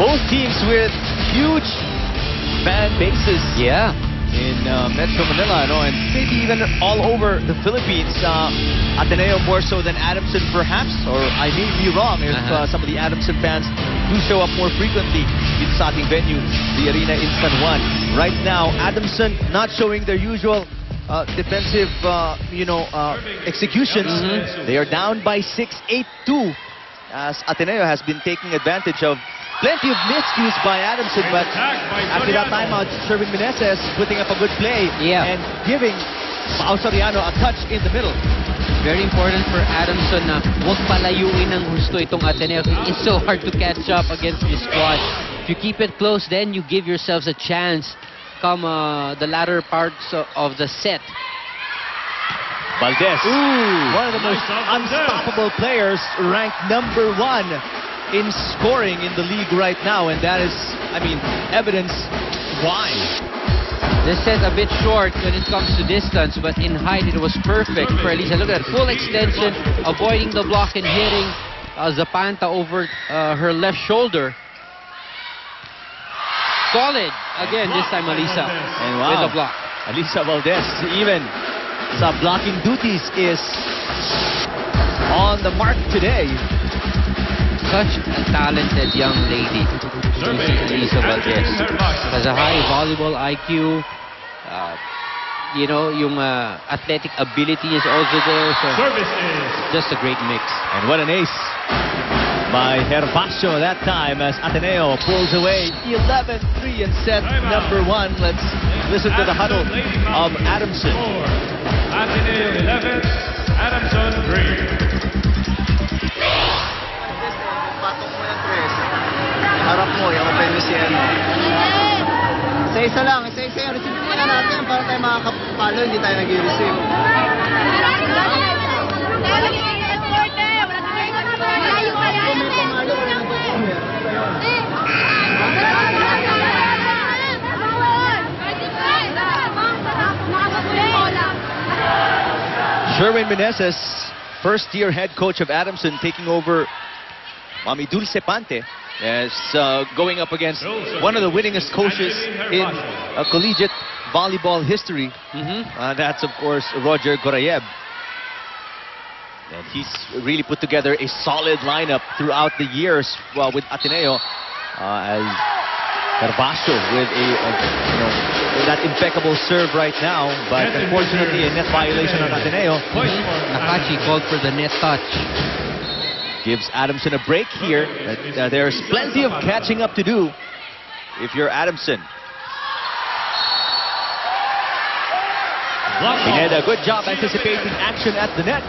Both teams with huge fan bases. Yeah. In Metro Manila, and maybe even all over the Philippines. Ateneo more so than Adamson, perhaps, or I may be wrong if some of the Adamson fans do show up more frequently in sa ating venue, the Arena Instant 1. Right now, Adamson not showing their usual defensive, executions. They are down by 6, 8-2, as Ateneo has been taking advantage of plenty of miscues by Adamson, but after that timeout, Sherwin Meneses putting up a good play and giving Pao Soriano a touch in the middle. Very important for Adamson na huwag palayuin ng gusto itong Ateneo. It's so hard to catch up against this squad. If you keep it close, then you give yourselves a chance come the latter parts of the set. Valdez, one of the most unstoppable players, ranked #1 in scoring in the league right now, and that is, evidence why. This set a bit short when it comes to distance, but in height it was perfect for Elisa. Look at that, full extension, avoiding the block and hitting Zapanta over her left shoulder. Solid again this time, Elisa, and with the block. Elisa Valdez, even sa blocking duties, is on the mark today. Such a talented young lady, Elisa Valdez. Has a high volleyball IQ. Yung athletic ability is also there. So just a great mix. And what an ace by Herbacio that time, as Ateneo pulls away 11-3 in set #1. Let's listen to the huddle of Adamson. Ateneo 11, Adamson 3. Patok mo yung 3. Harap mo, yung open mo si ano. Isa-isa lang, isa-isa. Receive muna natin para tayo makakapalo, hindi tayo nag-receive. Sherwin Meneses, first-year head coach of Adamson, taking over Mami Dulce Pante, is going up against one of the winningest coaches in collegiate volleyball history. That's, of course, Roger Gorayev. And he's really put together a solid lineup throughout the years with Ateneo, as Herbacio with with that impeccable serve right now, but unfortunately a net violation on Ateneo. Nakachi called for the net touch. Gives Adamson a break here. There's plenty of catching up to do if you're Adamson. Pineda, good job anticipating action at the net,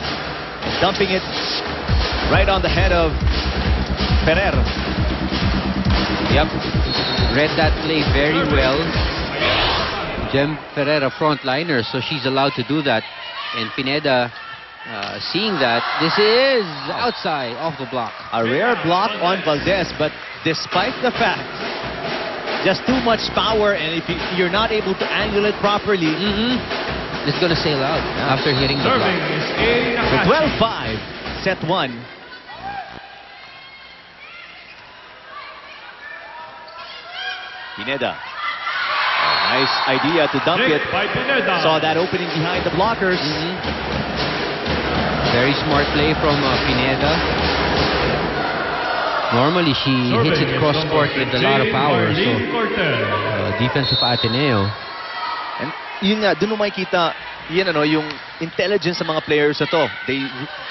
dumping it right on the head of Ferrer. Yep, read that play very well. Jem Ferreira frontliner, so she's allowed to do that. And Pineda, seeing that, this is outside, off the block. A rare block on Valdez, but despite the fact, just too much power, and if you're not able to angle it properly, it's going to sail out after hitting the block. So 12-5, set 1. Pineda. A nice idea to dump it. Saw that opening behind the blockers. Very smart play from Pineda. Normally she hits it cross court with a lot of power. So defense of Ateneo. And yun nga, dun mo makikita yung intelligence sa mga players na to. They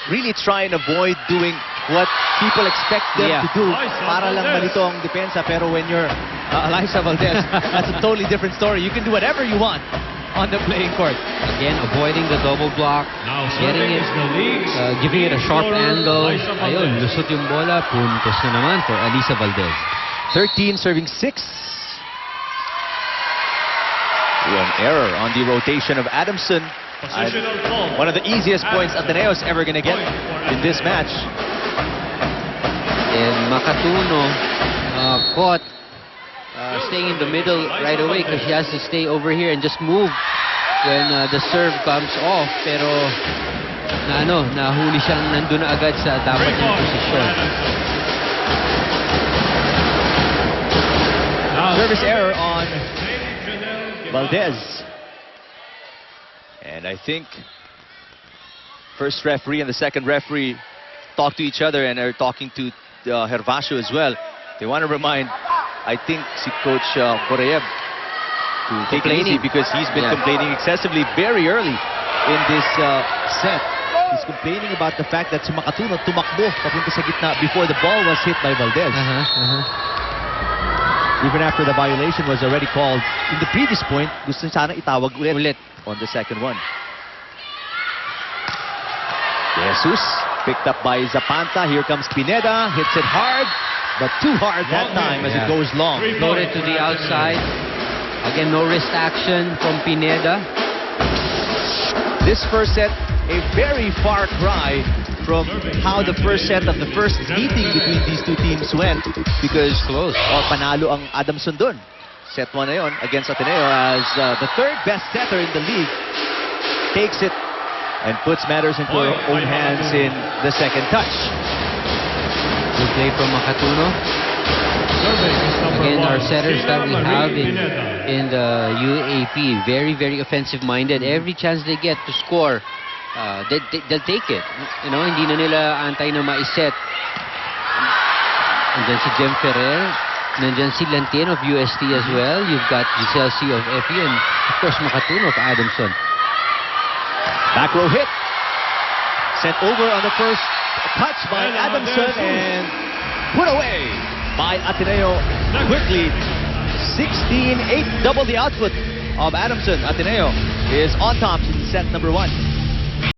really try and avoid doing what people expect them to do para lang malito ang depensa. Pero when you're Elisa Valdez, that's a totally different story. You can do whatever you want on the playing court. Again, avoiding the double block, getting it, giving it a sharp angle. Ayun, lusot yung bola, puntos na naman for Elisa Valdez. 13 serving 6. An error on the rotation of Adamson. One of the easiest points Ateneo's ever going to get in this match. And Makatuno caught staying in the middle right away because she has to stay over here and just move when the serve comes off. Pero nahuli siyang nandun na agad sa dapat niyang posisyon. service error on Valdez. And I think first referee and the second referee talk to each other and are talking to Hervasio as well. They want to remind, I think, si Coach Boreev to take it easy because he's been complaining excessively very early in this set. He's complaining about the fact that si Makatuno tumakbo papunta sa gitna before the ball was hit by Valdez. Even after the violation was already called in the previous point, gusto sana itawag ulit on the second one. Jesus picked up by Zapanta. Here comes Pineda. Hits it hard, but too hard that time as it goes long. Floated to the outside. Again, no wrist action from Pineda. This first set, a very far cry from how the first set of the first meeting between these two teams went, because panalo ang Adamson dun. Set 1 na yun against Ateneo as the third best setter in the league takes it and puts matters into her own hands in the second touch. Good play from Makatuno. Again, our setters that we have in the UAP, very, very offensive-minded. Every chance they get to score, they'll take it. You know, hindi na nila antay na maiset. And then si Jem Ferrer, nandyan si Lantien of UST as well. You've got Giselle C of FE and, of course, Makatuno of Adamson. Back row hit. Sent over on the first touch by Adamson and put away by Ateneo quickly. 16-8, double the output of Adamson. Ateneo is on top in set number 1.